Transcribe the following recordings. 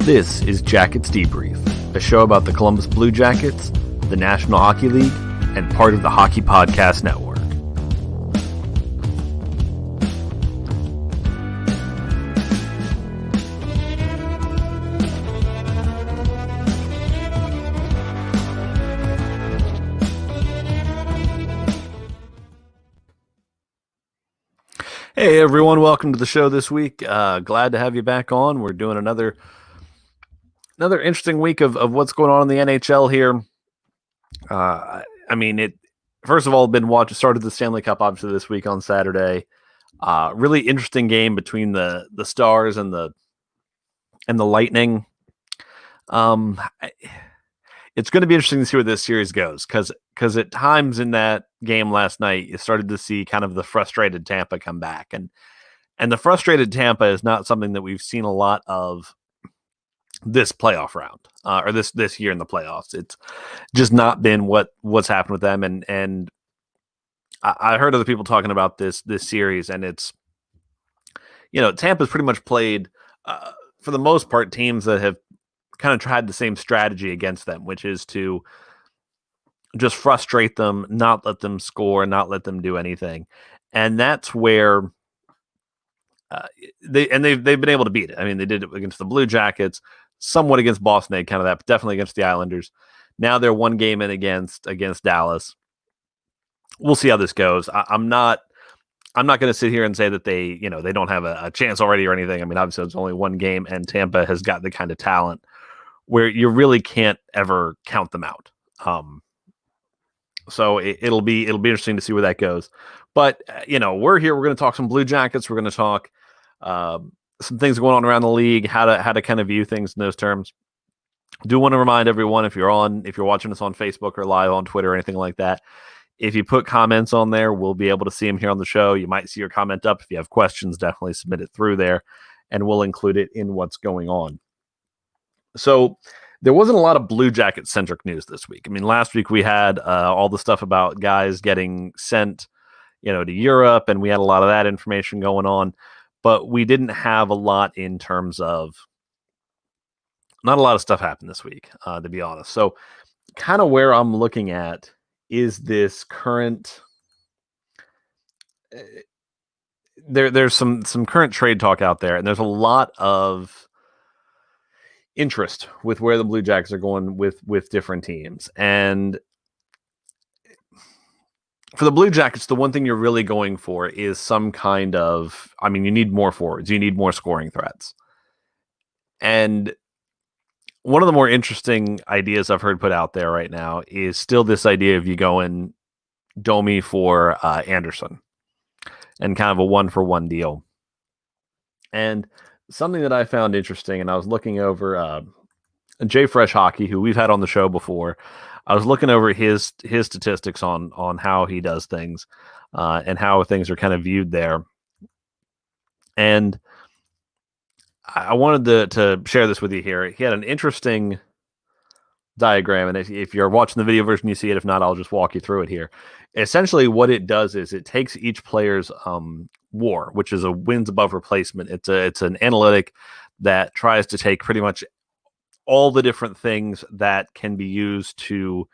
This is Jackets Debrief, a show about the Columbus Blue Jackets, the National Hockey League, and part of the Hockey Podcast Network. Hey everyone, welcome to the show this week. Glad to have you back on. We're doing another interesting week of what's going on in the NHL here. First of all, started the Stanley Cup obviously this week on Saturday. Really interesting game between the Stars and the Lightning. It's going to be interesting to see where this series goes because at times in that game last night, you started to see kind of the frustrated Tampa come back. And the frustrated Tampa is not something that we've seen a lot of this playoff round or this year in the playoffs. It's just not been what's happened with them. And I heard other people talking about this series, and it's, Tampa's pretty much played, for the most part, teams that have kind of tried the same strategy against them, which is to just frustrate them, not let them score, not let them do anything. And that's where they've been able to beat it. I mean, they did it against the Blue Jackets, somewhat against Boston, they kind of that, but definitely against the Islanders. Now they're one game in against Dallas. We'll see how this goes. I'm not going to sit here and say that they don't have a chance already or anything. I mean, obviously it's only one game, and Tampa has got the kind of talent where you really can't ever count them out. So it'll be interesting to see where that goes. But we're here. We're going to talk some Blue Jackets. We're going to talk some things going on around the league, how to kind of view things in those terms. Do want to remind everyone, if you're watching us on Facebook or live on Twitter or anything like that, if you put comments on there, we'll be able to see them here on the show. You might see your comment up. If you have questions, definitely submit it through there, and we'll include it in what's going on. So there wasn't a lot of Blue Jacket-centric news this week. I mean, last week we had all the stuff about guys getting sent, to Europe, and we had a lot of that information going on, but we didn't have a lot in terms of, not a lot of stuff happened this week, to be honest. So kind of where I'm looking at is this current, there's some current trade talk out there, and there's a lot of interest with where the Blue Jackets are going with different teams. And for the Blue Jackets, the one thing you're really going for is some kind of, you need more forwards, you need more scoring threats. And one of the more interesting ideas I've heard put out there right now is still this idea of you going Domi for Anderson and kind of a 1-for-1 deal. And something that I found interesting, and I was looking over Jay Fresh Hockey, who we've had on the show before. I was looking over his statistics on how he does things and how things are kind of viewed there. And I wanted to share this with you here. He had an interesting diagram, and if you're watching the video version, you see it. If not, I'll just walk you through it here. Essentially, what it does is it takes each player's WAR, which is a wins above replacement. It's an analytic that tries to take pretty much all the different things that can be used to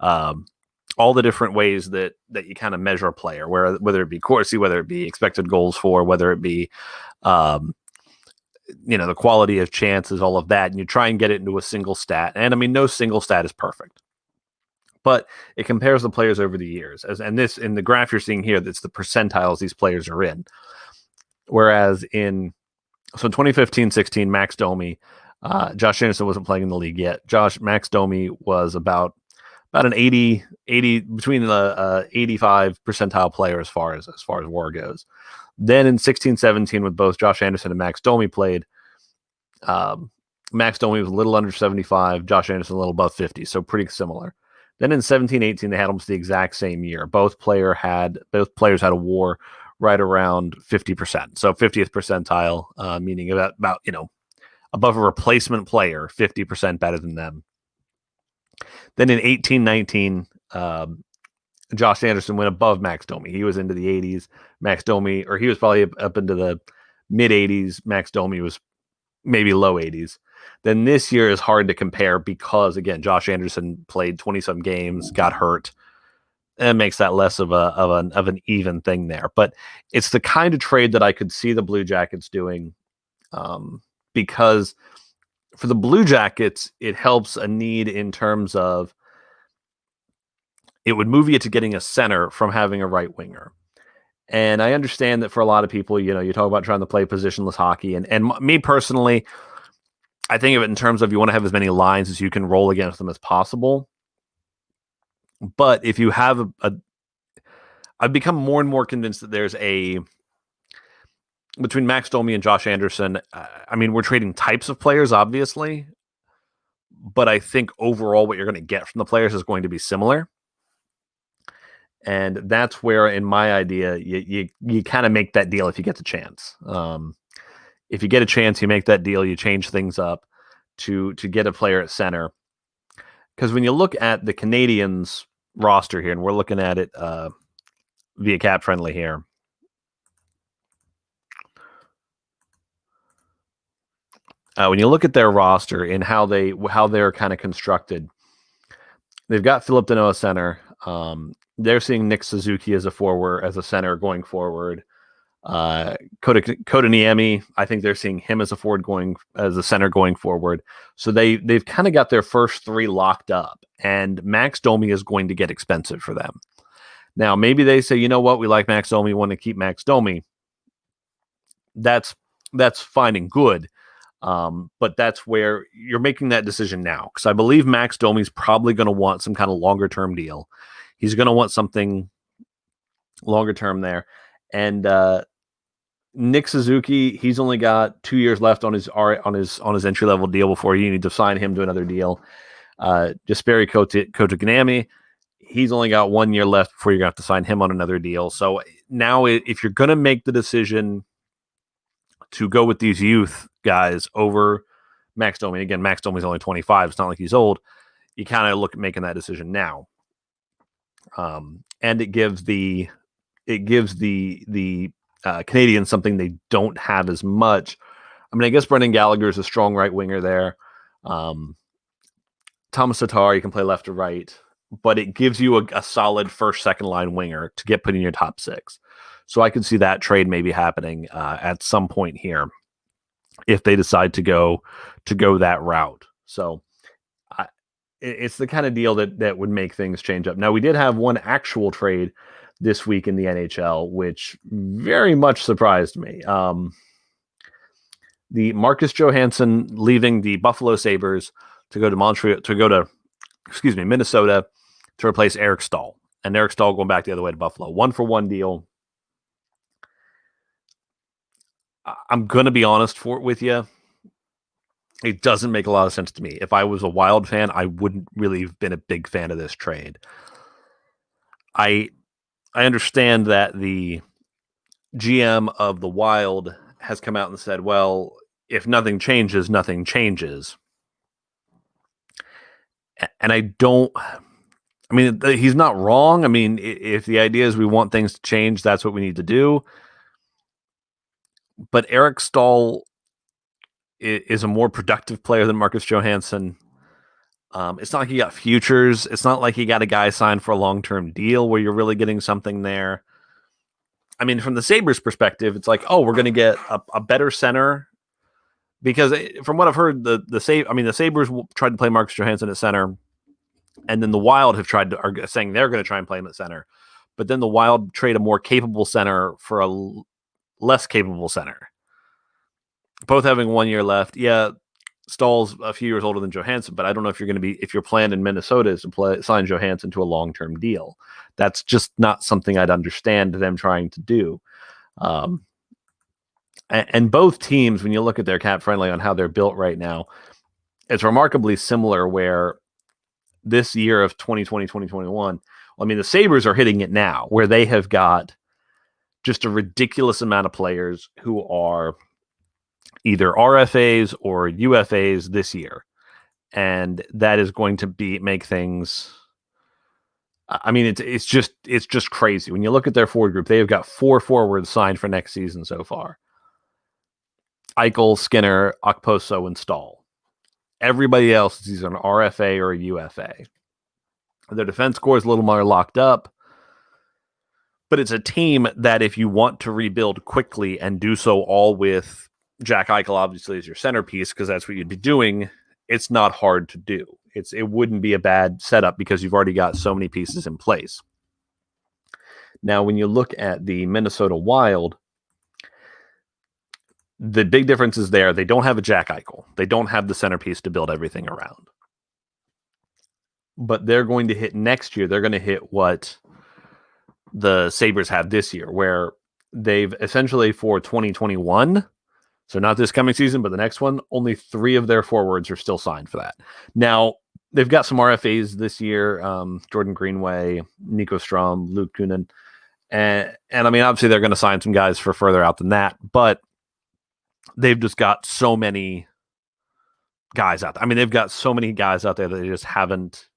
all the different ways that you kind of measure a player, whether it be Corsi, whether it be expected goals for, whether it be the quality of chances, all of that, and you try and get it into a single stat. And no single stat is perfect, but it compares the players over the years. And this, in the graph you're seeing here, that's the percentiles these players are in. Whereas in 2015-16, Max Domi, Josh Anderson wasn't playing in the league yet. Max Domi was about an 80 between the 85 percentile player as far as WAR goes. Then in 16-17, with both Josh Anderson and Max Domi played, Max Domi was a little under 75, Josh Anderson a little above 50, so pretty similar. Then in 17-18, they had almost the exact same year. Both players had a WAR right around 50%, so 50th percentile, meaning about above a replacement player, 50% better than them. Then in 18-19, Josh Anderson went above Max Domi. He was into the 80s. He was probably up into the mid 80s. Max Domi was maybe low 80s. then this year is hard to compare because, again, Josh Anderson played 20-some games, got hurt, and it makes that less of an even thing there. But it's the kind of trade that I could see the Blue Jackets doing, because for the Blue Jackets, it helps a need in terms of it would move you to getting a center from having a right winger. And I understand that for a lot of people, you talk about trying to play positionless hockey. And me personally, I think of it in terms of you want to have as many lines as you can roll against them as possible. But if you have I've become more and more convinced that there's between Max Domi and Josh Anderson, I mean, we're trading types of players, obviously, but I think overall what you're going to get from the players is going to be similar. And that's where, in my idea, you kind of make that deal if you get the chance. If you get a chance, you make that deal, you change things up to get a player at center. Because when you look at the Canadiens roster here, and we're looking at it via Cap Friendly here, when you look at their roster and how they're kind of constructed, they've got Philip Danault center. They're seeing Nick Suzuki as a center going forward. Kotkaniemi, I think they're seeing him as a center going forward. So they've kind of got their first three locked up, and Max Domi is going to get expensive for them. Now, maybe they say, you know what, we like Max Domi, we want to keep Max Domi. That's fine and good. But that's where you're making that decision now, because I believe Max Domi's probably going to want some kind of longer term deal. He's going to want something longer term there. And Nick Suzuki, he's only got 2 years left on his entry level deal before you need to sign him to another deal. Jesperi Kotkaniemi, he's only got 1 year left before you're going to have to sign him on another deal. So now, if you're going to make the decision to go with these youth guys over Max Domi, again, Max Domi's only 25. It's not like he's old. You kind of look at making that decision now. And it gives the Canadiens something they don't have as much. I mean, I guess Brendan Gallagher is a strong right winger there. Thomas Tatar, you can play left or right, but it gives you a solid first, second line winger to get put in your top six. So I could see that trade maybe happening at some point here if they decide to go that route. So it's the kind of deal that would make things change up. Now, we did have one actual trade this week in the NHL, which very much surprised me. The Marcus Johansson leaving the Buffalo Sabres to go to Minnesota to replace Eric Staal. And Eric Staal going back the other way to Buffalo. 1-for-1 deal. I'm going to be honest with you. It doesn't make a lot of sense to me. If I was a Wild fan, I wouldn't really have been a big fan of this trade. I understand that the GM of the Wild has come out and said, well, if nothing changes, nothing changes. And he's not wrong. I mean, if the idea is we want things to change, that's what we need to do. But Eric Staal is a more productive player than Marcus Johansson. It's not like he got futures. It's not like he got a guy signed for a long-term deal where you're really getting something there. I mean, from the Sabres perspective, it's like, oh, we're going to get a better center. Because from what I've heard, the Sabres tried to play Marcus Johansson at center, and then the Wild are saying they're going to try and play him at center. But then the Wild trade a more capable center for a less capable center. Both having 1 year left. Yeah, Staal's a few years older than Johansson, but I don't know if your plan in Minnesota is to sign Johansson to a long-term deal. That's just not something I'd understand them trying to do. And both teams, when you look at their cap friendly on how they're built right now, it's remarkably similar where this year of 2020, 2021, I mean, the Sabres are hitting it now where they have got just a ridiculous amount of players who are either RFAs or UFAs this year. And that is going to make things. I mean, it's just crazy. When you look at their forward group, they have got 4 forwards signed for next season so far. Eichel, Skinner, Okposo, and Staal. Everybody else is either an RFA or a UFA. Their defense core is a little more locked up, but it's a team that if you want to rebuild quickly and do so all with Jack Eichel obviously as your centerpiece, because that's what you'd be doing, it's not hard to do. It wouldn't be a bad setup because you've already got so many pieces in place. Now, when you look at the Minnesota Wild, the big difference is there. They don't have a Jack Eichel. They don't have the centerpiece to build everything around. But they're going to hit next year. They're going to hit what the Sabres have this year, where they've essentially for 2021, so not this coming season, but the next one, only 3 of their forwards are still signed for that. Now, they've got some RFAs this year, Jordan Greenway, Nico Strom, Luke Kunin. And I mean, obviously they're going to sign some guys for further out than that, but they've just got so many guys out there. I mean, they've got so many guys out there that they just haven't,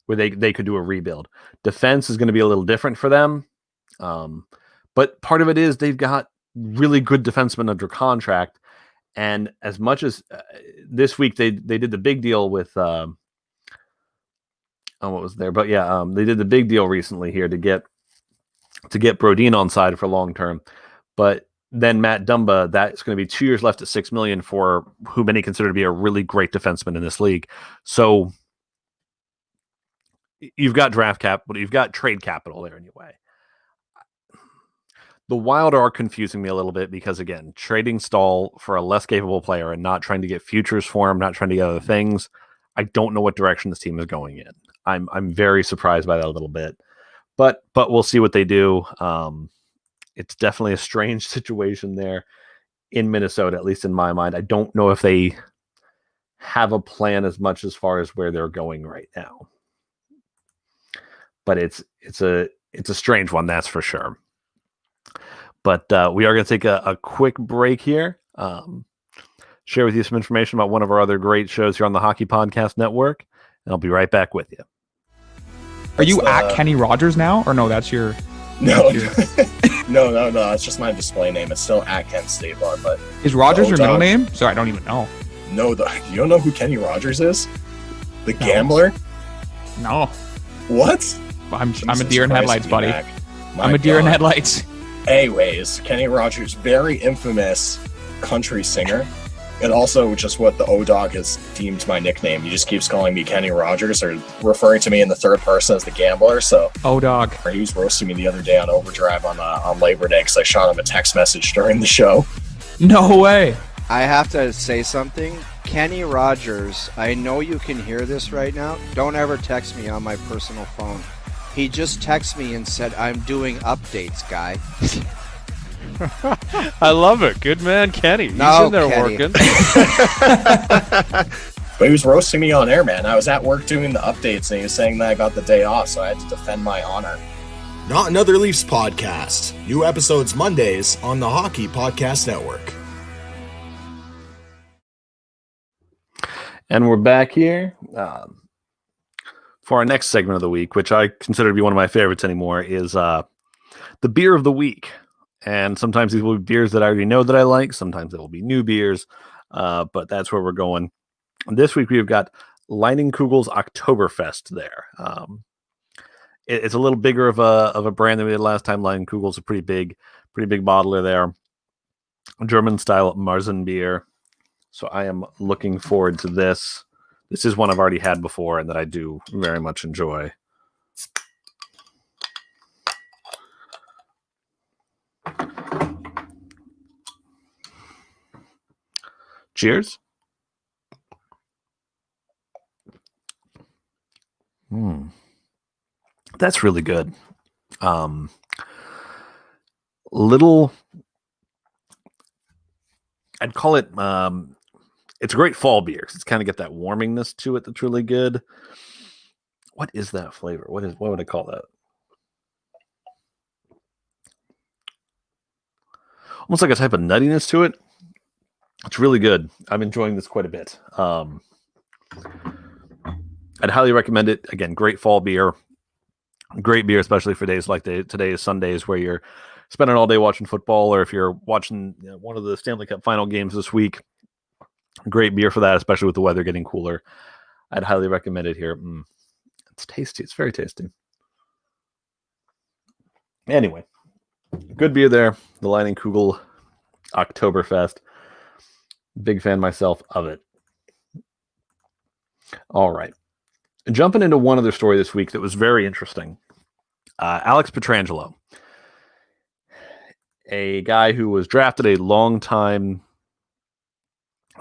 where they could do a rebuild. Defense is going to be a little different for them. But part of it is they've got really good defensemen under contract. And as much as this week they did the big deal with, what was there? But yeah, they did the big deal recently here to get Brodin on side for long term. But then Matt Dumba, that's going to be 2 years left at $6 million for who many consider to be a really great defenseman in this league. So you've got draft capital, you've got trade capital there anyway. The Wild are confusing me a little bit because, again, trading Stahl for a less capable player and not trying to get futures for him, not trying to get other things. I don't know what direction this team is going in. I'm very surprised by that a little bit, but we'll see what they do. It's definitely a strange situation there in Minnesota, at least in my mind. I don't know if they have a plan as much as far as where they're going right now, but it's a strange one, that's for sure. But we are going to take a quick break here. Share with you some information about one of our other great shows here on the Hockey Podcast Network, and I'll be right back with you. Are you at Kenny Rogers now, or no? That's your no. No. It's just my display name. It's still at Ken Stavar, but is Rogers your middle name? Sorry, I don't even know. No, you don't know who Kenny Rogers is? The gambler? No. What? I'm a deer in headlights, buddy. I'm a deer in headlights. Anyways, Kenny Rogers, very infamous country singer. And also just what the O-Dog has deemed my nickname. He just keeps calling me Kenny Rogers or referring to me in the third person as the gambler. So O-Dog. He was roasting me the other day on Overdrive on Labor Day because I shot him a text message during the show. No way. I have to say something. Kenny Rogers, I know you can hear this right now. Don't ever text me on my personal phone. He just texted me and said, I'm doing updates, guy. I love it. Good man, Kenny. He's in there Kenny. working. But he was roasting me on air, man. I was at work doing the updates, and he was saying that I got the day off, so I had to defend my honor. Not Another Leafs podcast. New episodes Mondays on the Hockey Podcast Network. And we're back here for our next segment of the week, which I consider to be one of my favorites anymore, is the beer of the week. And sometimes these will be beers that I already know that I like. Sometimes it will be new beers, but that's where we're going. This week we've got Leinenkugel's Oktoberfest there. It's a little bigger of a brand than we did last time. Leinenkugel's a pretty big bottler there. German style Marzen beer. So I am looking forward to this. This is one I've already had before and that I do very much enjoy. Cheers. That's really good. Little, I'd call it, it's a great fall beer because it's kind of got that warmingness to it that's really good. What is that flavor? What would I call that? Almost like a type of nuttiness to it. It's really good. I'm enjoying this quite a bit. I'd highly recommend it. Again, great fall beer. Great beer, especially for days like today's Sundays where you're spending all day watching football, or if you're watching one of the Stanley Cup final games this week, Great beer for that, especially with the weather getting cooler. I'd highly recommend it here. It's tasty. It's very tasty. Anyway, good beer there. The Leinenkugel Oktoberfest. Big fan myself of it. All right. Jumping into one other story this week that was very interesting. Alex Pietrangelo, a guy who was drafted a long time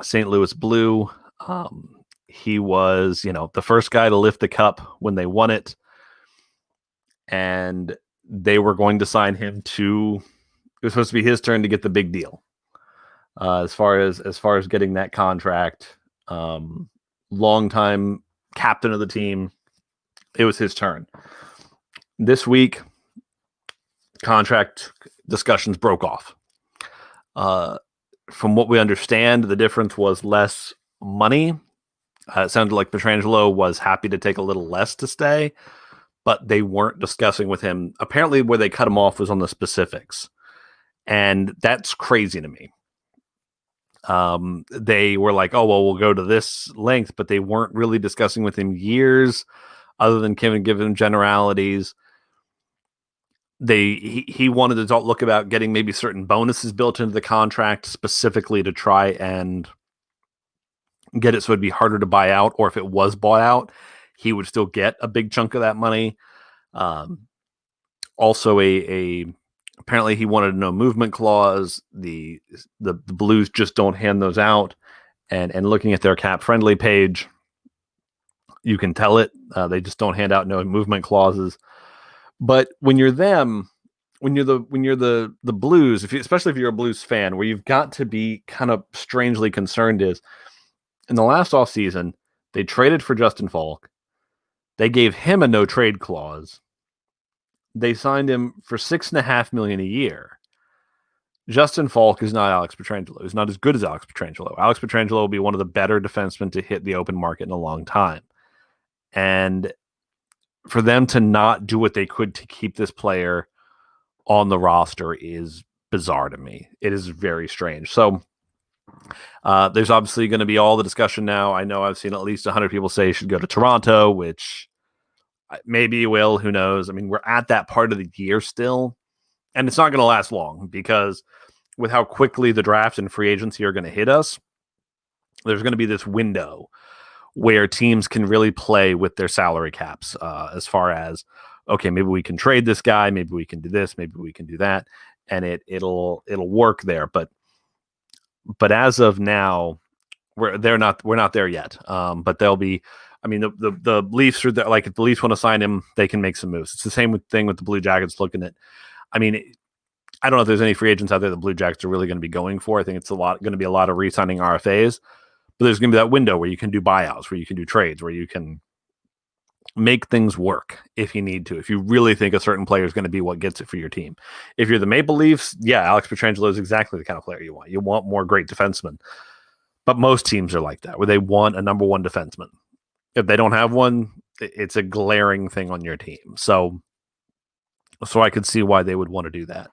St. Louis Blue. He was, the first guy to lift the cup when they won it. And they were going to sign him to, it was supposed to be his turn to get the big deal. As far as getting that contract, longtime captain of the team, it was his turn. This week, contract discussions broke off. From what we understand, the difference was less money. It sounded like Pietrangelo was happy to take a little less to stay, but they weren't discussing with him. Apparently, where they cut him off was on the specifics, and that's crazy to me. They were like, oh, well, we'll go to this length, but they weren't really discussing with him years other than giving him generalities. He wanted to look about getting maybe certain bonuses built into the contract specifically to try and get it so it'd be harder to buy out, or if it was bought out, he would still get a big chunk of that money. Also, apparently he wanted a no movement clause. The Blues just don't hand those out. And looking at their cap friendly page, you can tell it. They just don't hand out no movement clauses. But when you're them, when you're the Blues, especially if you're a Blues fan, where you've got to be kind of strangely concerned is in the last offseason, they traded for Justin Falk. They gave him a no trade clause. They signed him for $6.5 million a year. Justin Falk is not Alex Pietrangelo. He's not as good as Alex Pietrangelo. Alex Pietrangelo will be one of the better defensemen to hit the open market in a long time. And for them to not do what they could to keep this player on the roster is bizarre to me. It is very strange. So there's obviously going to be all the discussion now. I know I've seen at least 100 people say he should go to Toronto, which maybe he will. Who knows? I mean, we're at that part of the year still, and it's not going to last long because with how quickly the draft and free agency are going to hit us, there's going to be this window where teams can really play with their salary caps as far as, okay, maybe we can trade this guy, maybe we can do this, maybe we can do that, and it'll work there. But as of now, we're not there yet. But they'll be. I mean, the Leafs are there. Like, if the Leafs want to sign him, they can make some moves. It's the same thing with the Blue Jackets looking at. I mean, I don't know if there's any free agents out there the Blue Jackets are really going to be going for. I think it's going to be a lot of re-signing RFAs. But there's going to be that window where you can do buyouts, where you can do trades, where you can make things work if you need to. If you really think a certain player is going to be what gets it for your team. If you're the Maple Leafs, yeah, Alex Pietrangelo is exactly the kind of player you want. You want more great defensemen. But most teams are like that, where they want a number one defenseman. If they don't have one, it's a glaring thing on your team. So I could see why they would want to do that.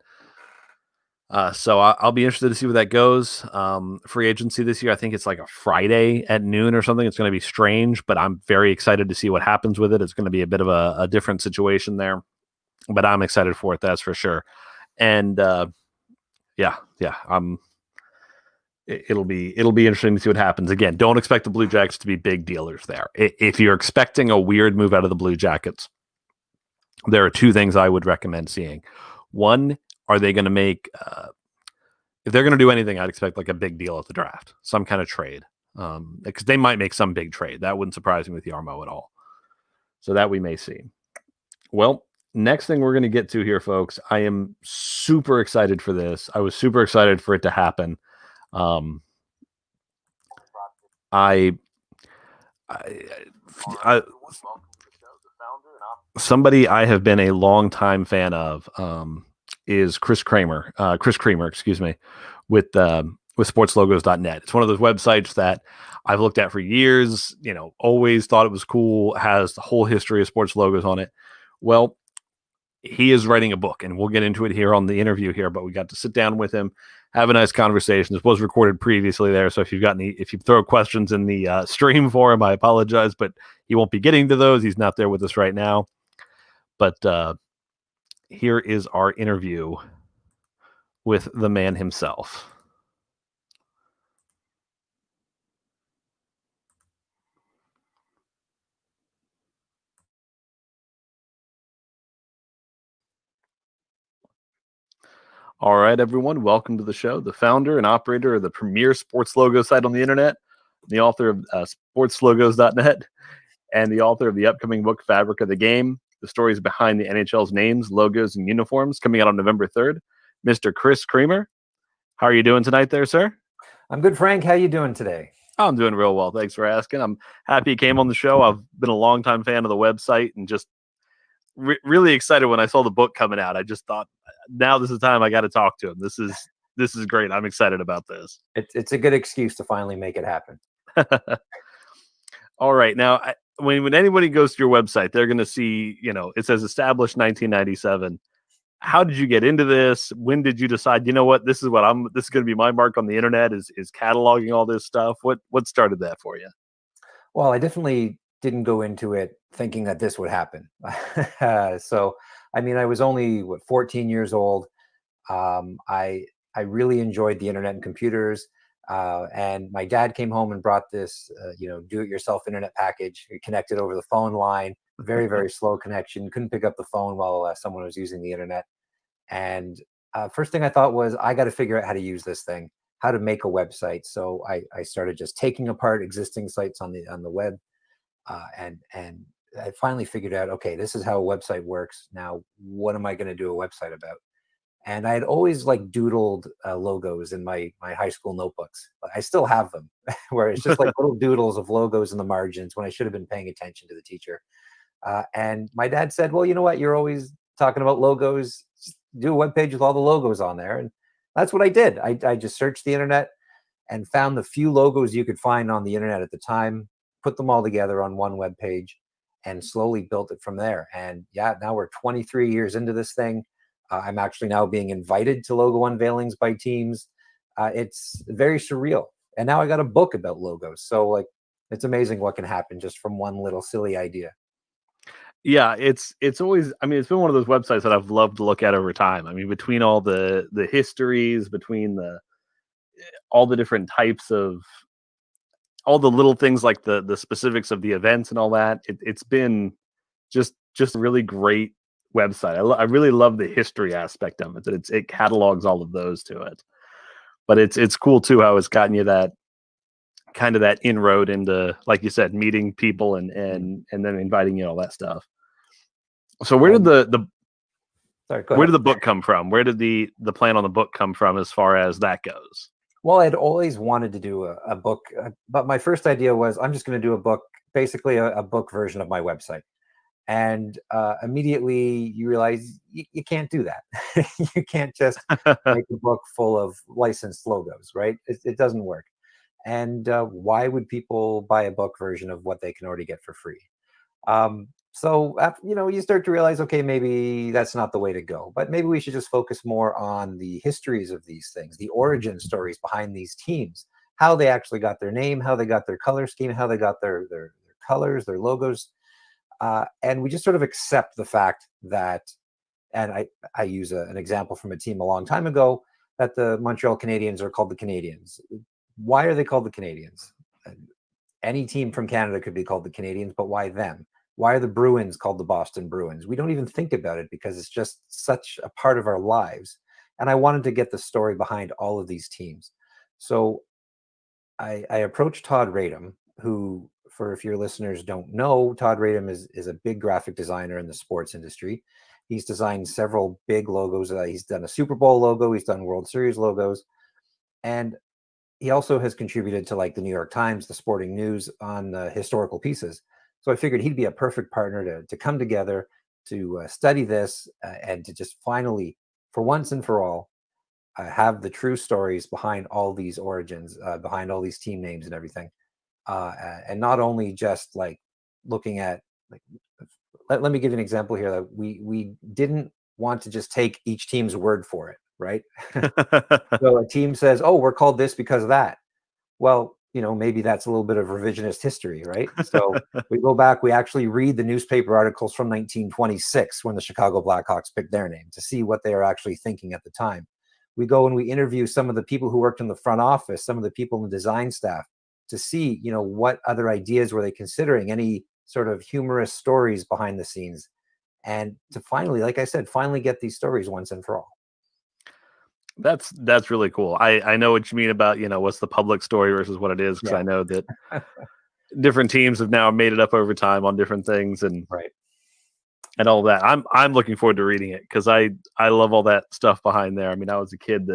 So I'll be interested to see where that goes. Free agency this year, I think it's like a Friday at noon or something. It's going to be strange, but I'm very excited to see what happens with it. It's going to be a bit of a different situation there, but I'm excited for it. That's for sure. And it'll be interesting to see what happens. Again, don't expect the Blue Jackets to be big dealers there. If you're expecting a weird move out of the Blue Jackets, there are two things I would recommend seeing. One, are they going to make, if they're going to do anything, I'd expect like a big deal at the draft, some kind of trade. Because they might make some big trade. That wouldn't surprise me with Jarmo at all. So that we may see. Well, next thing we're going to get to here, folks, I am super excited for this. I was super excited for it to happen. Somebody I have been a long time fan of is Chris Creamer, with sportslogos.net. It's one of those websites that I've looked at for years, always thought it was cool, has the whole history of sports logos on it. Well, he is writing a book, and we'll get into it here on the interview here, but we got to sit down with him, have a nice conversation. This was recorded previously there, so if you throw questions in the stream for him, I apologize, but he won't be getting to those. He's not there with us right now. But here is our interview with the man himself. All right, everyone, welcome to the show. The founder and operator of the premier sports logo site on the internet, the author of sportslogos.net, and the author of the upcoming book, Fabric of the Game, the stories behind the NHL's names, logos, and uniforms, coming out on November 3rd, Mr. Chris Creamer. How are you doing tonight there, sir? I'm good, Frank. How are you doing today? I'm doing real well. Thanks for asking. I'm happy you came on the show. I've been a longtime fan of the website and just really excited when I saw the book coming out. I just thought, now this is the time I got to talk to him. This is great. I'm excited about this. It's a good excuse to finally make it happen. All right. Now, when anybody goes to your website, they're going to see, it says established 1997. How did you get into this? When did you decide, this is going to be my mark on the internet is cataloging all this stuff? What started that for you? Well, I definitely didn't go into it thinking that this would happen. So, I mean, I was only 14 years old. I really enjoyed the internet and computers. And my dad came home and brought this, do-it-yourself internet package. We connected over the phone line, very, very slow connection. Couldn't pick up the phone while someone was using the internet. And first thing I thought was, I got to figure out how to use this thing, how to make a website. So I started just taking apart existing sites on the web, and I finally figured out, okay, this is how a website works. Now, what am I going to do a website about? And I had always doodled logos in my high school notebooks. I still have them, where it's just like little doodles of logos in the margins when I should have been paying attention to the teacher. And my dad said, well, you know what? You're always talking about logos. Just do a webpage with all the logos on there. And that's what I did. I just searched the internet and found the few logos you could find on the internet at the time, put them all together on one webpage, and slowly built it from there. And yeah, now we're 23 years into this thing. I'm actually now being invited to logo unveilings by teams. It's very surreal. And now I got a book about logos. So it's amazing what can happen just from one little silly idea. Yeah, it's always, it's been one of those websites that I've loved to look at over time. Between all the histories, between all the different types of, all the little things like the specifics of the events and all that, it's been just a really great website. I really love the history aspect of it, that it catalogs all of those to it. But it's cool too how it's gotten you that kind of that inroad into, like you said, meeting people and then inviting you, all that stuff. So where did where did the book come from? Where did the plan on the book come from as far as that goes? Well, I'd always wanted to do a book, but my first idea was, I'm just going to do a book, basically a book version of my website. And immediately you realize you can't do that. You can't just make a book full of licensed logos, right? It doesn't work. And why would people buy a book version of what they can already get for free? So, you start to realize, okay, maybe that's not the way to go. But maybe we should just focus more on the histories of these things, the origin stories behind these teams, how they actually got their name, how they got their color scheme, how they got their colors, their logos. And we just sort of accept the fact that, and I use an example from a team a long time ago, that the Montreal Canadiens are called the Canadiens. Why are they called the Canadiens? Any team from Canada could be called the Canadiens, but why them? Why are the Bruins called the Boston Bruins? We don't even think about it because it's just such a part of our lives. And I wanted to get the story behind all of these teams. So I approached Todd Radom, who, if your listeners don't know, Todd Radom is a big graphic designer in the sports industry. He's designed several big logos. He's done a Super Bowl logo. He's done World Series logos. And he also has contributed to the New York Times, the Sporting News on historical pieces. So I figured he'd be a perfect partner to come together, to study this, and to just finally, for once and for all, have the true stories behind all these origins, behind all these team names and everything. And not only just looking at, let me give you an example here. That we didn't want to just take each team's word for it. right? So a team says, oh, we're called this because of that. Well, maybe that's a little bit of revisionist history, right? So we go back, we actually read the newspaper articles from 1926 when the Chicago Blackhawks picked their name to see what they are actually thinking at the time. We go and we interview some of the people who worked in the front office, some of the people in the design staff to see, what other ideas were they considering, any sort of humorous stories behind the scenes. And to finally, like I said, finally get these stories once and for all. That's really cool. I know what you mean about, what's the public story versus what it is, because I know that different teams have now made it up over time on different things and all that. I'm looking forward to reading it because I love all that stuff behind there. I mean, I was a kid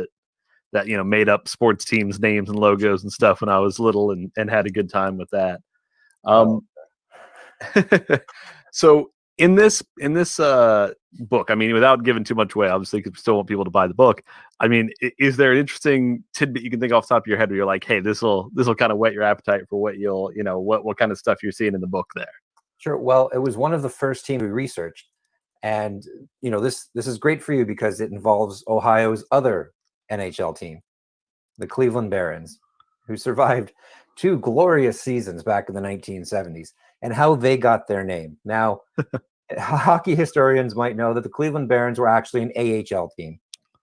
that made up sports teams' names and logos and stuff when I was little and had a good time with that. So in this book, I mean, without giving too much away, obviously, because we still want people to buy the book. I mean, is there an interesting tidbit you can think off the top of your head where you're like, hey, this will kind of whet your appetite for what you'll, what kind of stuff you're seeing in the book there? Sure. Well, it was one of the first teams we researched, and this is great for you because it involves Ohio's other NHL team, the Cleveland Barons, who survived 2 glorious seasons back in the 1970s, and how they got their name. Now, hockey historians might know that the Cleveland Barons were actually an AHL team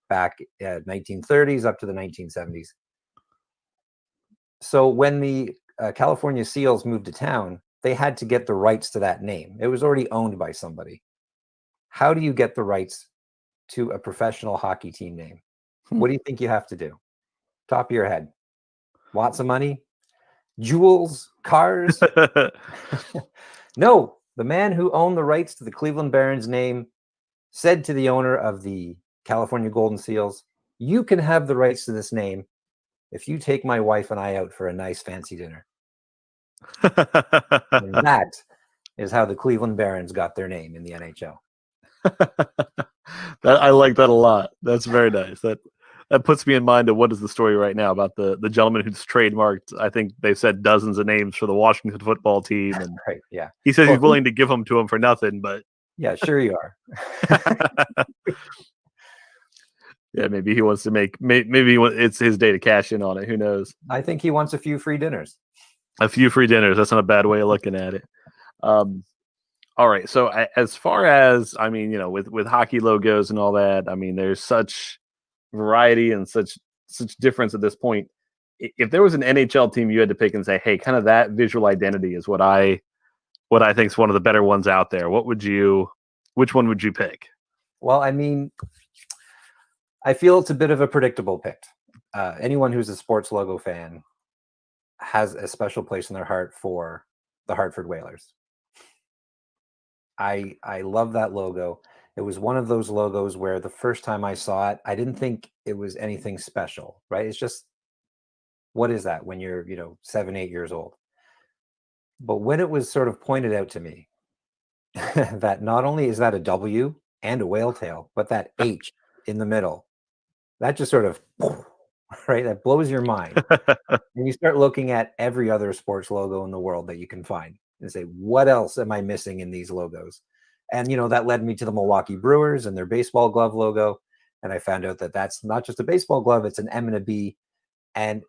back in 1930s up to the 1970s. So when the California Seals moved to town, they had to get the rights to that name. It was already owned by somebody. How do you get the rights to a professional hockey team name? What do you think you have to do? Top of your head. Lots of money? Jewels? Cars? No. The man who owned the rights to the Cleveland Barons name said to the owner of the California Golden Seals, you can have the rights to this name if you take my wife and I out for a nice fancy dinner. And that is how the Cleveland Barons got their name in the NHL. I like that a lot. That's very nice. That puts me in mind of what is the story right now about the gentleman who's trademarked, I think they said dozens of names for the Washington football team. And right, yeah. He says he's willing to give them to him for nothing, but yeah, sure you are. Yeah, maybe he wants to it's his day to cash in on it. Who knows? I think he wants a few free dinners. A few free dinners. That's not a bad way of looking at it. All right. So as far as, I mean, with hockey logos and all that, I mean, there's such variety and such difference at this point. If there was an NHL team you had to pick and say, hey, kind of that visual identity is what I think is one of the better ones out there, which one would you pick? Well, I mean, I feel it's a bit of a predictable pick. Anyone who's a sports logo fan has a special place in their heart for the Hartford Whalers. I love that logo. It was one of those logos where the first time I saw it, I didn't think it was anything special, right? It's just, what is that when you're, 7, 8 years old? But when it was sort of pointed out to me that not only is that a W and a whale tail, but that H in the middle, that just sort of, right? That blows your mind. And you start looking at every other sports logo in the world that you can find and say, what else am I missing in these logos? And, that led me to the Milwaukee Brewers and their baseball glove logo. And I found out that that's not just a baseball glove, it's an M and a B. And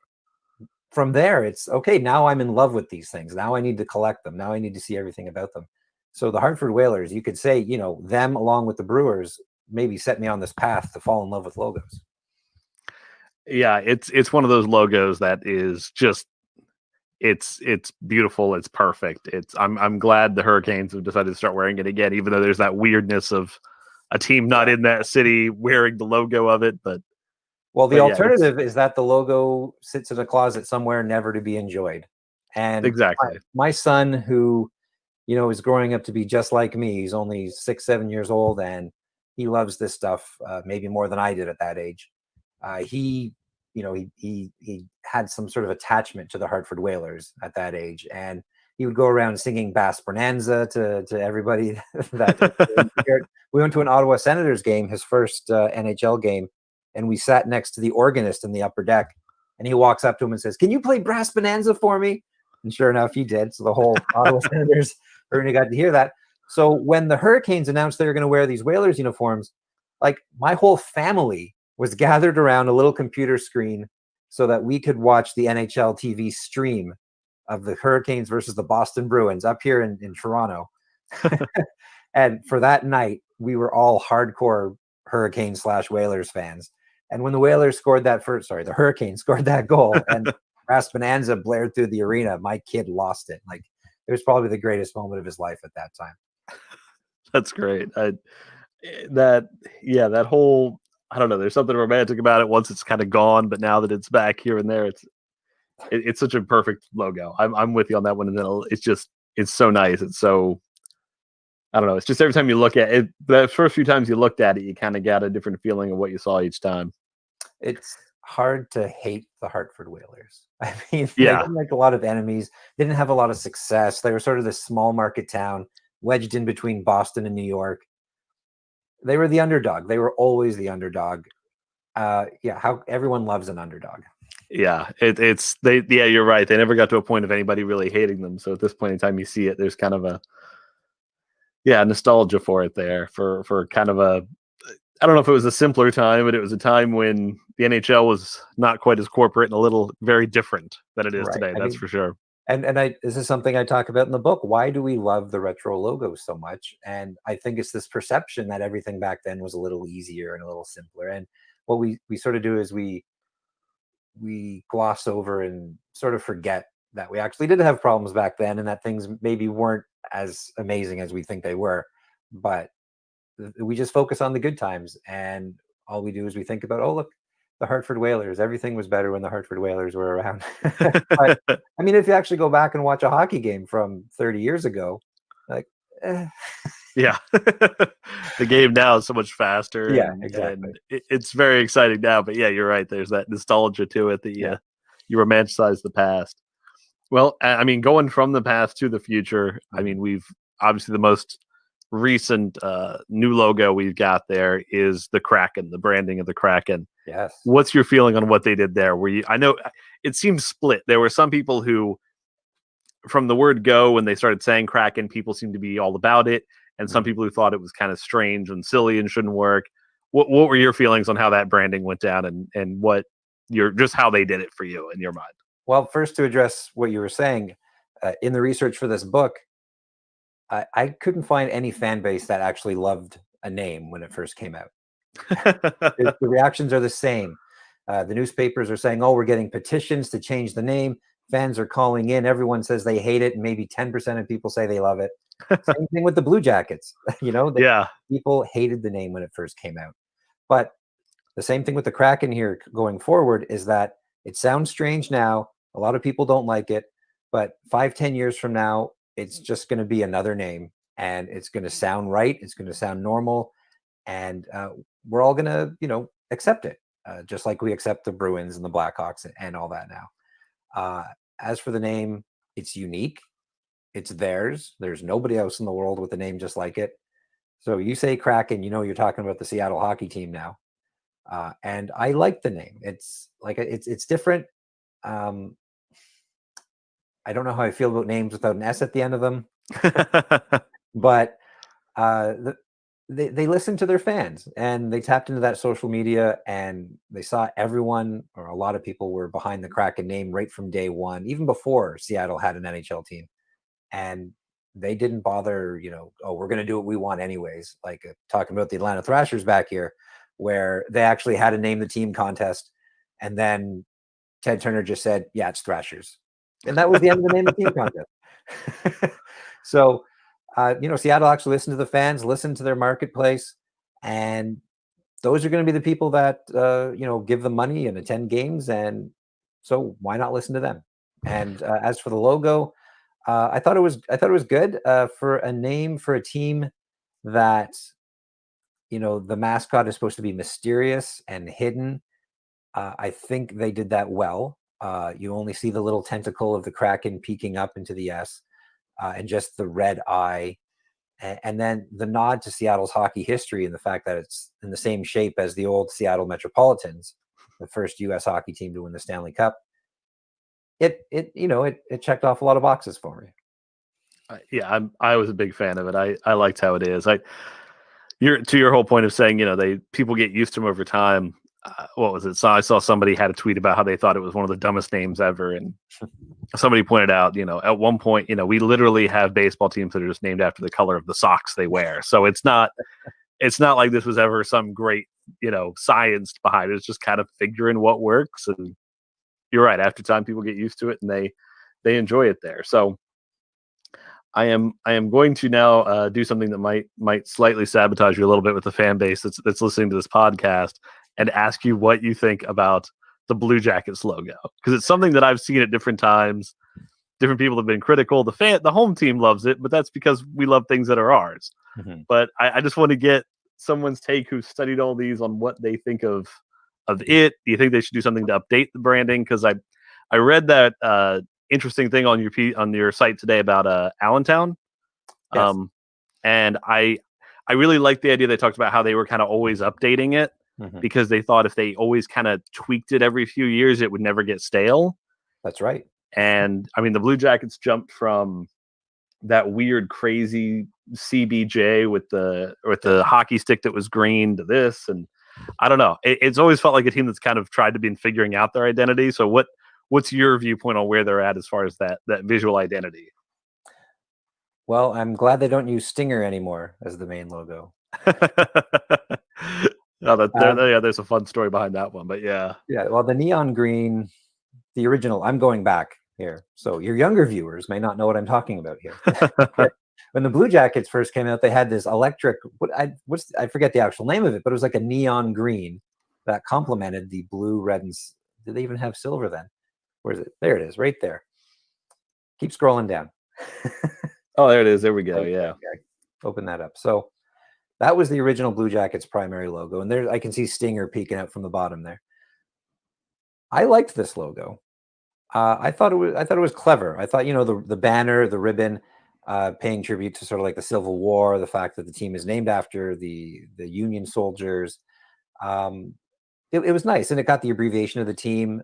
from there, it's okay. Now I'm in love with these things. Now I need to collect them. Now I need to see everything about them. So the Hartford Whalers, you could say, them along with the Brewers maybe set me on this path to fall in love with logos. Yeah, it's one of those logos that is just it's beautiful. It's perfect. I'm glad the Hurricanes have decided to start wearing it again, even though there's that weirdness of a team not in that city wearing the logo of it. But the alternative is that the logo sits in a closet somewhere, never to be enjoyed. And exactly, my son, who is growing up to be just like me, he's only 6, 7 years old, and he loves this stuff maybe more than I did at that age. He had some sort of attachment to the Hartford Whalers at that age, and he would go around singing Bass Bonanza to everybody. We went to an Ottawa Senators game, his first NHL game, and we sat next to the organist in the upper deck, and he walks up to him and says, "Can you play Brass Bonanza for me?" And sure enough, he did. So the whole Ottawa Senators got to hear that. So when the Hurricanes announced they were going to wear these Whalers uniforms, like my whole family was gathered around a little computer screen so that we could watch the NHL TV stream of the Hurricanes versus the Boston Bruins up here in Toronto. And for that night, we were all hardcore Hurricane/Whalers fans. And when the the Hurricanes scored that goal and Raspinanza blared through the arena, my kid lost it. Like, it was probably the greatest moment of his life at that time. That's great. That whole, I don't know, there's something romantic about it once it's kind of gone, but now that it's back here and there, it's such a perfect logo. I'm with you on that one. And then it's so nice. It's so, I don't know. It's just every time you look at it, the first few times you looked at it, you kind of got a different feeling of what you saw each time. It's hard to hate the Hartford Whalers. I mean, yeah, they didn't make a lot of enemies. They didn't have a lot of success. They were sort of this small market town wedged in between Boston and New York. They were the underdog. They were always the underdog. How everyone loves an underdog. Yeah, you're right. They never got to a point of anybody really hating them. So at this point in time, you see it, there's kind of a nostalgia for it there, for kind of a, I don't know if it was a simpler time, but it was a time when the NHL was not quite as corporate and a little very different than it is today. That's for sure. And this is something I talk about in the book. Why do we love the retro logo so much? And I think it's this perception that everything back then was a little easier and a little simpler. And what we sort of do is we gloss over and sort of forget that we actually did have problems back then and that things maybe weren't as amazing as we think they were. But we just focus on the good times, and all we do is we think about, oh, look, the Hartford Whalers. Everything was better when the Hartford Whalers were around. But, I mean, if you actually go back and watch a hockey game from 30 years ago, like, yeah, the game now is so much faster. Yeah, exactly. And it's very exciting now. But yeah, you're right. There's that nostalgia to it that you romanticize the past. Well, I mean, going from the past to the future, I mean, we've obviously the most recent new logo we've got there is the Kraken, the branding of the Kraken. Yes. What's your feeling on what they did there? I know it seems split. There were some people who, from the word go, when they started saying Kraken, people seemed to be all about it. And some people who thought it was kind of strange and silly and shouldn't work. What were your feelings on how that branding went down and what just how they did it for you in your mind? Well, first, to address what you were saying, in the research for this book, I couldn't find any fan base that actually loved a name when it first came out. The reactions are the same. The newspapers are saying, oh, we're getting petitions to change the name. Fans are calling in. Everyone says they hate it. And maybe 10% of people say they love it. Same thing with the Blue Jackets. People hated the name when it first came out. But the same thing with the Kraken here going forward is that it sounds strange now. A lot of people don't like it. But 5-10 years from now, it's just going to be another name. And it's going to sound right. It's going to sound normal. And we're all going to, accept it. Just like we accept the Bruins and the Blackhawks and all that now. As for the name, it's unique. It's theirs. There's nobody else in the world with a name just like it. So you say Kraken, you're talking about the Seattle hockey team now. And I like the name. It's like it's different. I don't know how I feel about names without an S at the end of them. But they listened to their fans and they tapped into that social media and they saw everyone, or a lot of people, were behind the Kraken name right from day one, even before Seattle had an NHL team. And they didn't bother, we're going to do what we want anyways. Like talking about the Atlanta Thrashers back here, where they actually had a name the team contest. And then Ted Turner just said, yeah, it's Thrashers. And that was the end of the name of the team contest. So, Seattle actually listened to the fans, listened to their marketplace. And those are going to be the people that, give them money and attend games. And so why not listen to them? And as for the logo, I thought it was good for a name for a team that, the mascot is supposed to be mysterious and hidden. I think they did that well. You only see the little tentacle of the Kraken peeking up into the S, and just the red eye, and then the nod to Seattle's hockey history and the fact that it's in the same shape as the old Seattle Metropolitans, the first U.S. hockey team to win the Stanley Cup. It checked off a lot of boxes for me. I was a big fan of it. I liked how it is. To your whole point of saying, people get used to them over time. what was it? So I saw somebody had a tweet about how they thought it was one of the dumbest names ever, and somebody pointed out, at one point, we literally have baseball teams that are just named after the color of the socks they wear. So it's not like this was ever some great, science behind it. It's just kind of figuring what works. And you're right. After time, people get used to it and they enjoy it there. So I am going to now do something that might slightly sabotage you a little bit with the fan base that's listening to this podcast, and ask you what you think about the Blue Jackets logo, because it's something that I've seen at different times. Different people have been critical. The home team loves it, but that's because we love things that are ours. Mm-hmm. But I just want to get someone's take who studied all these on what they think of it. Do you think they should do something to update the branding? Because I read that interesting thing on your site today about Allentown. Yes. And I really liked the idea they talked about how they were kind of always updating it, mm-hmm. because they thought if they always kind of tweaked it every few years, it would never get stale. That's right. And I mean, the Blue Jackets jumped from that weird, crazy CBJ with the hockey stick that was green to this, and I don't know. It's always felt like a team that's kind of tried to be figuring out their identity. So what's your viewpoint on where they're at as far as that visual identity? Well, I'm glad they don't use Stinger anymore as the main logo. There's a fun story behind that one, but yeah. Well, the neon green, the original. I'm going back here, so your younger viewers may not know what I'm talking about here. When the Blue Jackets first came out, they had this electric. I forget the actual name of it, but it was like a neon green that complemented the blue, red, and did they even have silver then? Where is it? There it is, right there. Keep scrolling down. Oh, there it is. There we go. Yeah. Open that up. So that was the original Blue Jackets primary logo, and there I can see Stinger peeking out from the bottom there. I liked this logo. I thought it was clever. I thought, the banner, the ribbon, paying tribute to sort of like the Civil War, the fact that the team is named after the Union soldiers. It was nice, and it got the abbreviation of the team.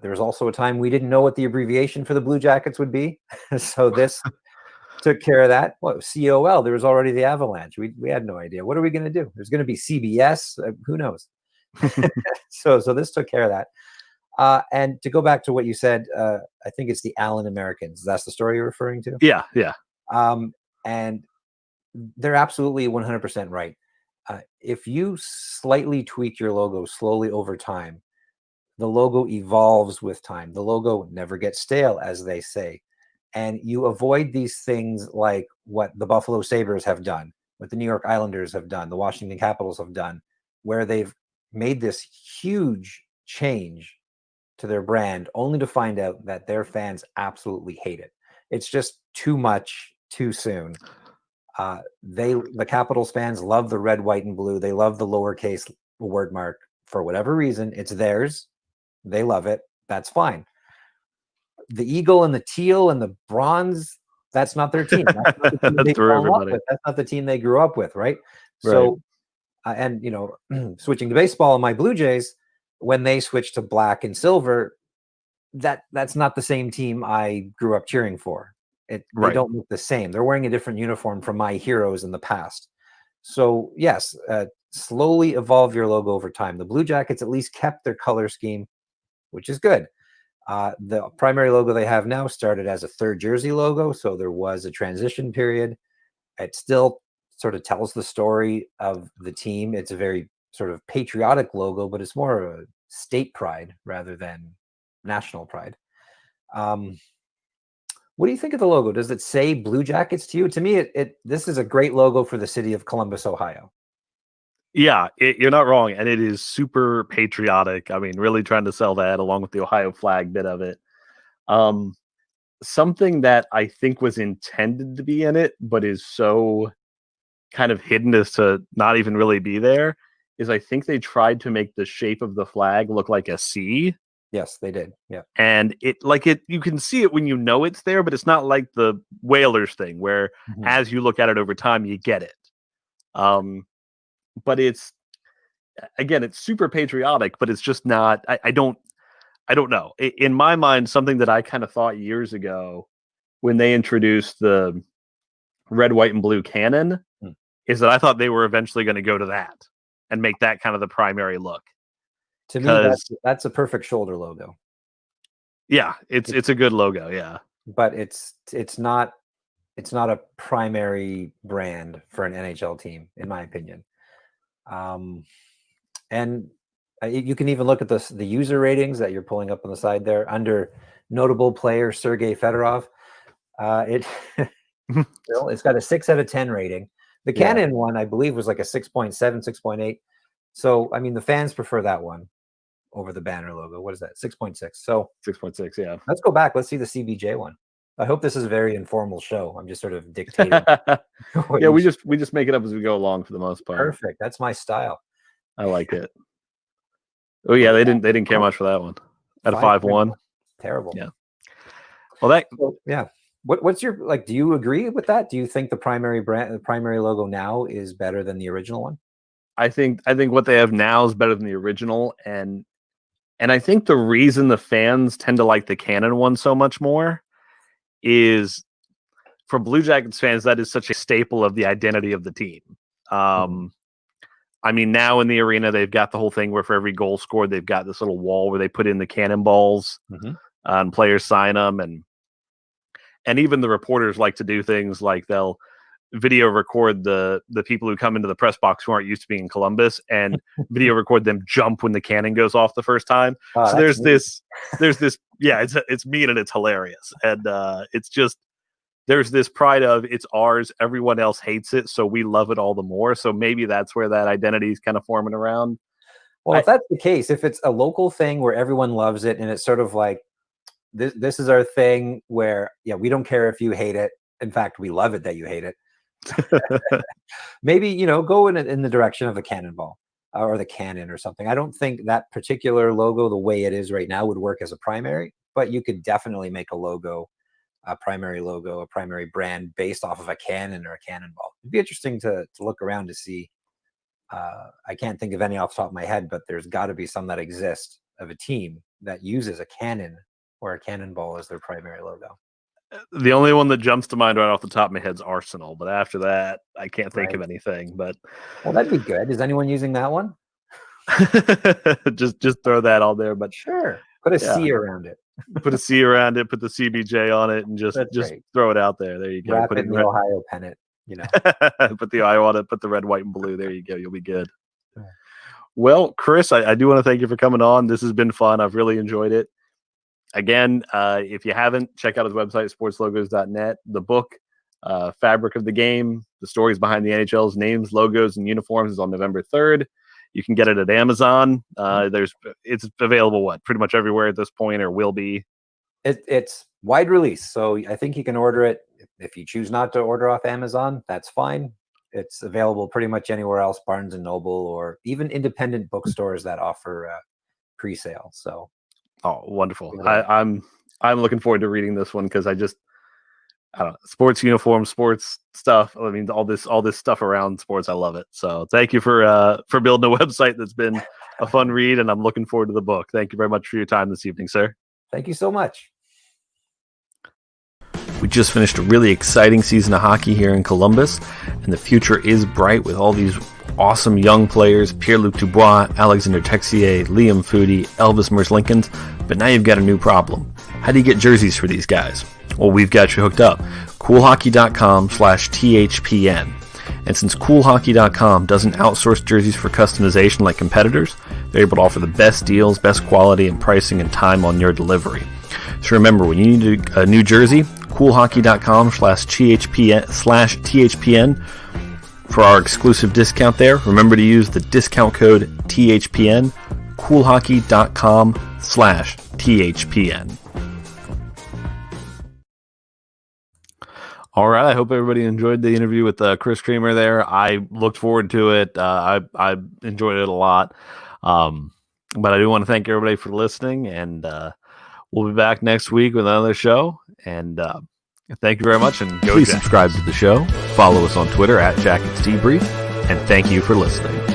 There was also a time we didn't know what the abbreviation for the Blue Jackets would be, so this took care of that. What, COL? There was already the Avalanche. We had no idea. What are we going to do? There's going to be CBS. Who knows? So this took care of that. And to go back to what you said, I think it's the Allen Americans. That's the story you're referring to? Yeah. And they're absolutely 100% right. If you slightly tweak your logo slowly over time, the logo evolves with time. The logo never gets stale, as they say. And you avoid these things like what the Buffalo Sabres have done, what the New York Islanders have done, the Washington Capitals have done, where they've made this huge change to their brand only to find out that their fans absolutely hate it. It's just too much too soon. The Capitals fans love the red, white, and blue. They love the lowercase word mark for whatever reason. It's theirs. They love it. That's fine. The eagle and the teal and the bronze, that's not their team. That's not the team they grew up with. That's not the team they grew up with, right? So, and switching to baseball, my Blue Jays, when they switched to black and silver, that's not the same team I grew up cheering for. They don't look the same. They're wearing a different uniform from my heroes in the past. So yes, slowly evolve your logo over time. The Blue Jackets at least kept their color scheme, which is good. The primary logo they have now started as a third jersey logo, so there was a transition period. It still sort of tells the story of the team. It's a very sort of patriotic logo, but it's more of a state pride rather than national pride. What do you think of the logo? Does it say Blue Jackets to you? To me, this is a great logo for the city of Columbus, Ohio. Yeah, you're not wrong. And it is super patriotic. I mean, really trying to sell that along with the Ohio flag bit of it. Something that I think was intended to be in it, but is so kind of hidden as to not even really be there, is I think they tried to make the shape of the flag look like a C. Yes, they did. Yeah. And you can see it when you know it's there, but it's not like the Whalers thing where as you look at it over time, you get it. But it's super patriotic, but it's just not, I don't know. In my mind, something that I kind of thought years ago when they introduced the red, white, and blue cannon is that I thought they were eventually going to go to that and make that kind of the primary look. To me, that's a perfect shoulder logo. Yeah, it's a good logo. Yeah, but it's not a primary brand for an NHL team, in my opinion. And you can even look at the user ratings that you're pulling up on the side there under notable player Sergei Fedorov. It's got a 6 out of 10 rating. The Canon one, I believe, was like a 6.7, 6.8. So, I mean, the fans prefer that one over the banner logo. What is that? 6.6. So 6.6. Yeah. Let's go back. Let's see the CBJ one. I hope this is a very informal show. I'm just sort of dictating. Yeah, we just make it up as we go along for the most part. Perfect. That's my style. I like it. Oh yeah, they didn't care much for that one. At a 5-1. Terrible. Yeah. Well, yeah. What's your do you agree with that? Do you think the primary logo now is better than the original one? I think what they have now is better than the original, and I think the reason the fans tend to like the Canon one so much more is, for Blue Jackets fans, that is such a staple of the identity of the team. I mean, now in the arena, they've got the whole thing where for every goal scored, they've got this little wall where they put in the cannonballs, and players sign them, and even the reporters like to do things like they'll video record the people who come into the press box who aren't used to being in Columbus, and video record them jump when the cannon goes off the first time. So there's this, yeah, it's mean and it's hilarious. And it's just, there's this pride of it's ours. Everyone else hates it. So we love it all the more. So maybe that's where that identity is kind of forming around. Well, if that's the case, if it's a local thing where everyone loves it and it's sort of like, this is our thing where, yeah, we don't care if you hate it. In fact, we love it that you hate it. Maybe, go in the direction of the cannonball or the cannon or something. I don't think that particular logo, the way it is right now, would work as a primary, but you could definitely make a primary brand based off of a cannon or a cannonball. It'd be interesting to look around to see. I can't think of any off the top of my head, but there's got to be some that exist of a team that uses a cannon or a cannonball as their primary logo. The only one that jumps to mind right off the top of my head is Arsenal, but after that, I can't think of anything. But well, that'd be good. Is anyone using that one? just throw that on there. But sure, put a C around it. Put a C around it. Put the CBJ on it, and just throw it out there. There you go. Wrap it in the Ohio pennant. Put the Ohio on it. Put the red, white, and blue. There you go. You'll be good. Well, Chris, I do want to thank you for coming on. This has been fun. I've really enjoyed it. Again, if you haven't, check out his website, sportslogos.net. The book, Fabric of the Game, the stories behind the NHL's names, logos, and uniforms is on November 3rd. You can get it at Amazon. It's available, pretty much everywhere at this point, or will be. It's wide release, so I think you can order it. If you choose not to order off Amazon, that's fine. It's available pretty much anywhere else, Barnes & Noble, or even independent bookstores that offer pre-sale. So. Oh, wonderful. I'm looking forward to reading this one because I don't know, sports uniforms, sports stuff. I mean, all this stuff around sports. I love it. So thank you for building a website that's been a fun read, and I'm looking forward to the book. Thank you very much for your time this evening, sir. Thank you so much. We just finished a really exciting season of hockey here in Columbus, and the future is bright with all these awesome young players, Pierre-Luc Dubois, Alexander Texier, Liam Foudy, Elvis Merzlikins. But now you've got a new problem. How do you get jerseys for these guys? Well, we've got you hooked up. CoolHockey.com/THPN. And since CoolHockey.com doesn't outsource jerseys for customization like competitors, they're able to offer the best deals, best quality, and pricing and time on your delivery. So remember, when you need a new jersey, CoolHockey.com/THPN for our exclusive discount there. Remember to use the discount code THPN, CoolHockey.com/THPN. All right. I hope everybody enjoyed the interview with Chris Creamer there. I looked forward to it. I enjoyed it a lot. But I do want to thank everybody for listening, and we'll be back next week with another show. And thank you very much. And please subscribe to the show. Follow us on Twitter @JacketsDebrief. And thank you for listening.